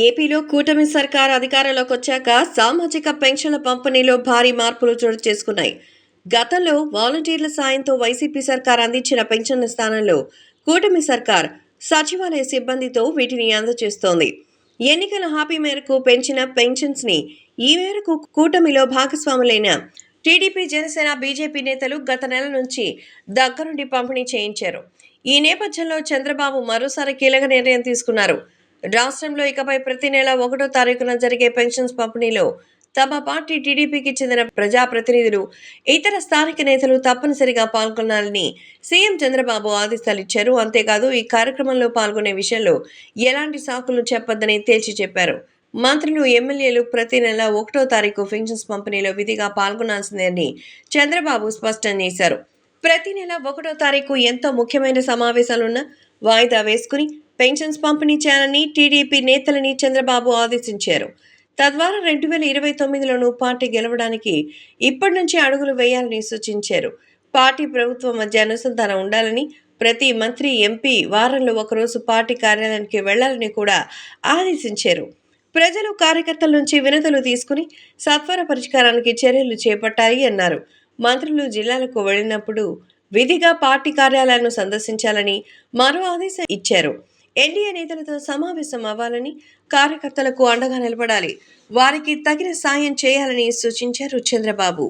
ఏపీలో కూటమి సర్కార్ అధికారంలోకి వచ్చాక సామాజిక పెన్షన్ల పంపిణీలో భారీ మార్పులు చోటు చేసుకున్నాయి. గతంలో వాలంటీర్ల సాయంతో వైసీపీ సర్కార్ అందించిన పెన్షన్ల స్థానంలో కూటమి సర్కార్ సచివాలయ సిబ్బందితో వీటిని అందజేస్తోంది. ఎన్నికల హామీ మేరకు పెంచిన పెన్షన్స్ ని ఈ మేరకు కూటమిలో భాగస్వాములైన టీడీపీ, జనసేన, బీజేపీ నేతలు గత నెల నుంచి దగ్గరుండి పంపిణీ చేయించారు. ఈ నేపథ్యంలో చంద్రబాబు మరోసారి కీలక నిర్ణయం తీసుకున్నారు. రాష్ట్రంలో ఇకపై ప్రతి నెల 1వ తారీఖున జరిగే పెన్షన్స్ పంపిణీలో తమ పార్టీ టీడీపీకి చెందిన ప్రజాప్రతినిధులు, ఇతర స్థానిక నేతలు తప్పనిసరిగా పాల్గొనాలని సీఎం చంద్రబాబు ఆదేశాలు ఇచ్చారు. అంతేకాదు ఈ కార్యక్రమంలో పాల్గొనే విషయంలో ఎలాంటి సాకులు చెప్పొద్దని తేల్చి చెప్పారు. మంత్రులు, ఎమ్మెల్యేలు ప్రతి నెల 1వ తారీఖు పెన్షన్స్ పంపిణీలో విధిగా పాల్గొనాల్సిందని చంద్రబాబు స్పష్టం చేశారు. ప్రతి నెల 1వ తారీఖు ఎంతో ముఖ్యమైన సమావేశాలున్న వాయిదా వేసుకుని పెన్షన్స్ పంపిణీ చేయాలని టీడీపీ నేతలని చంద్రబాబు ఆదేశించారు. తద్వారా 2029లోనూ పార్టీ గెలవడానికి ఇప్పటి నుంచి అడుగులు వేయాలని సూచించారు. పార్టీ ప్రభుత్వం మధ్య అనుసంధానం ఉండాలని, ప్రతి మంత్రి, ఎంపీ వారంలో ఒకరోజు పార్టీ కార్యాలయానికి వెళ్లాలని కూడా ఆదేశించారు. ప్రజలు, కార్యకర్తల నుంచి వినతులు తీసుకుని సత్వర పరిష్కారానికి చర్యలు చేపట్టాలి అన్నారు. మంత్రులు జిల్లాలకు వెళ్లినప్పుడు విధిగా పార్టీ కార్యాలయాలను సందర్శించాలని మరో ఆదేశం ఇచ్చారు. ఎన్డీఏ నేతలతో సమావేశం అవ్వాలని, కార్యకర్తలకు అండగా నిలబడాలి, వారికి తగిన సాయం చేయాలని సూచించారు చంద్రబాబు.